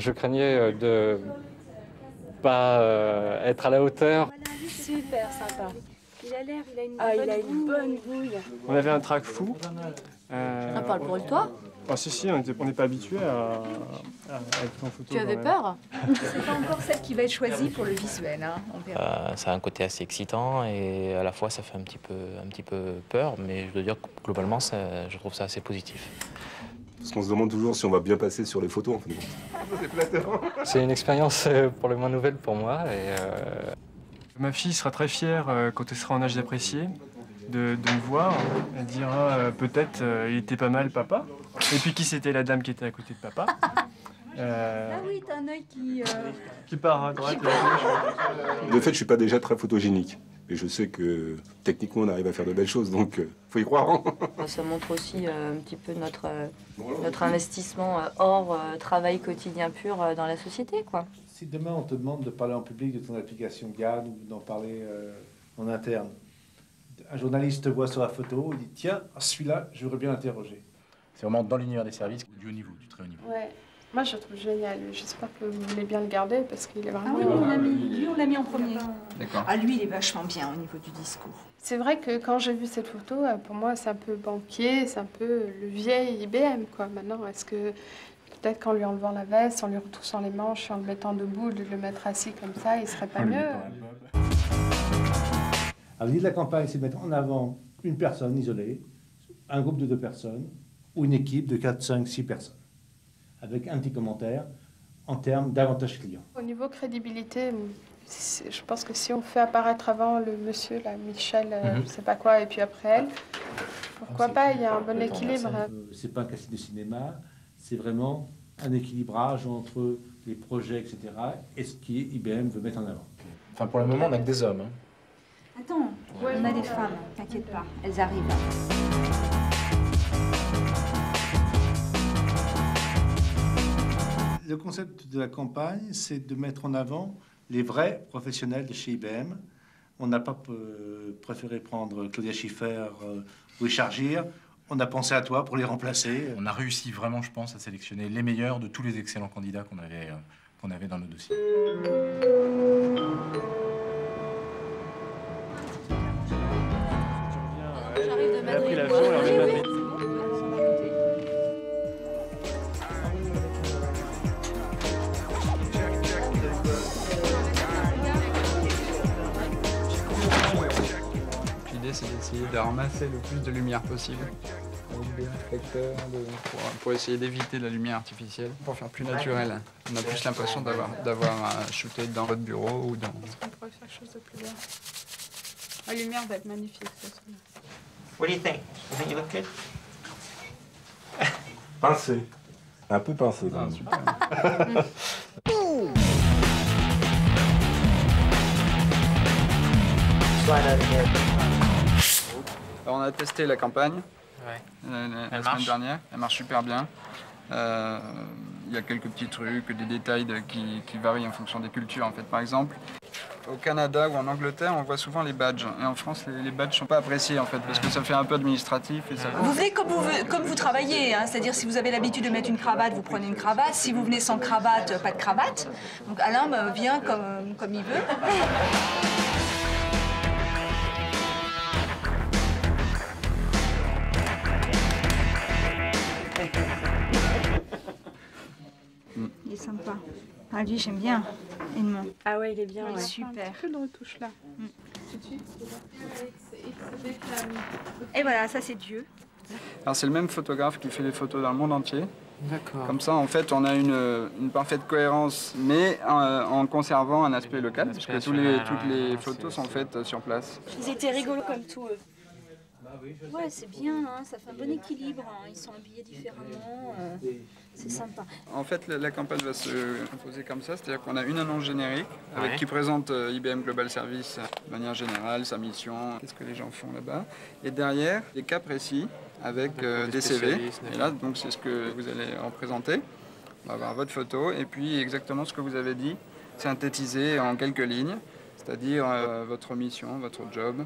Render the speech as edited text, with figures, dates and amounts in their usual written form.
Je craignais de pas être à la hauteur. Super sympa. Il a une bonne bouille. On avait un trac fou. On parle pour toi. Ah, si, on n'est pas habitué à être en photo. Tu avais peur? C'est pas encore celle qui va être choisie pour le visuel, hein. On verra. Ça a un côté assez excitant et à la fois ça fait un petit peu peur, mais je dois dire que globalement, je trouve ça assez positif. Parce qu'on se demande toujours si on va bien passer sur les photos, en fait. C'est flatteur. C'est une expérience pour le moins nouvelle pour moi. Ma fille sera très fière quand elle sera en âge d'apprécier de me voir. Elle dira peut-être il était pas mal papa. Et puis qui c'était la dame qui était à côté de papa. Ah oui, t'as un œil Qui part à droite. De fait, je suis pas déjà très photogénique. Et je sais que techniquement, on arrive à faire de belles choses, donc faut y croire. Ça montre aussi un petit peu notre investissement hors travail quotidien pur dans la société, quoi. Si demain on te demande de parler en public de ton application GAN ou d'en parler en interne, un journaliste te voit sur la photo, il dit tiens, celui-là, je voudrais bien l'interroger. C'est vraiment dans l'univers des services du haut niveau, du très haut niveau. Ouais. Moi, je le trouve génial. J'espère que vous voulez bien le garder parce qu'il est vraiment... Ah oui, on l'a mis en premier. D'accord. Ah, lui, il est vachement bien au niveau du discours. C'est vrai que quand j'ai vu cette photo, pour moi, c'est un peu banquier, c'est un peu le vieil IBM, quoi. Maintenant, est-ce que peut-être qu'en lui enlevant la veste, en lui retroussant les manches, en le mettant debout, de le mettre assis comme ça, il serait pas mieux? Alors, l'idée de la campagne, c'est de mettre en avant une personne isolée, un groupe de 2 personnes, ou une équipe de 4, 5, 6 personnes, avec un petit commentaire en termes d'avantages clients. Au niveau crédibilité, je pense que si on fait apparaître avant le monsieur, là, Michel, je sais pas quoi, et puis après elle, pourquoi pas, il y a un bon équilibre. C'est pas un casting de cinéma, c'est vraiment un équilibrage entre les projets, etc., et ce qui IBM veut mettre en avant. Enfin, pour le moment, on n'a que des hommes. Attends, on a des femmes, t'inquiète pas, elles arrivent. Le concept de la campagne, c'est de mettre en avant les vrais professionnels de chez IBM. On n'a pas préféré prendre Claudia Schiffer ou Richard Gere. On a pensé à toi pour les remplacer. On a réussi vraiment, je pense, à sélectionner les meilleurs de tous les excellents candidats qu'on avait dans nos dossiers. J'arrive de Elle a pris Madrid, l'avion, elle est revenue de Madrid. L'idée, c'est d'essayer de ramasser le plus de lumière possible avec des réflecteurs pour essayer d'éviter la lumière artificielle, pour faire plus naturel. On a plus l'impression d'avoir shooté dans votre bureau ou dans... On pourrait faire quelque chose de plus bien. La lumière va être magnifique, de toute façon. What do you think? You think you look good? Pincé. Un peu pincé. Ah, super. Alors, on a testé la campagne la semaine dernière. Elle marche super bien. Il y a quelques petits trucs, des détails qui varient en fonction des cultures. En fait, par exemple, au Canada ou en Angleterre, on voit souvent les badges. Et en France, les badges ne sont pas appréciés, en fait, parce que ça fait un peu administratif. Et ça... Vous venez comme vous travaillez, hein, c'est-à-dire si vous avez l'habitude de mettre une cravate, vous prenez une cravate. Si vous venez sans cravate, pas de cravate. Donc Alain vient comme il veut. Il est sympa. Ah, lui, j'aime bien. Edmond. Ah ouais, il est bien, ouais. Super. Un petit peu de retouche là. Et voilà, ça c'est Dieu. Alors, c'est le même photographe qui fait les photos dans le monde entier. D'accord. Comme ça, en fait, on a une parfaite cohérence, mais en conservant un aspect local, parce que toutes les photos sont faites sur place. Ils étaient rigolos comme tout, eux. Ouais, c'est bien, hein, ça fait un bon équilibre. Hein. Ils sont habillés différemment. C'est sympa. En fait, la campagne va se composer comme ça, c'est-à-dire qu'on a une annonce générique qui présente IBM Global Service de manière générale, sa mission, qu'est-ce que les gens font là-bas. Et derrière, des cas précis avec des CV. Et là, donc, c'est ce que vous allez en présenter. On va avoir votre photo et puis exactement ce que vous avez dit, synthétisé en quelques lignes, c'est-à-dire votre mission, votre job,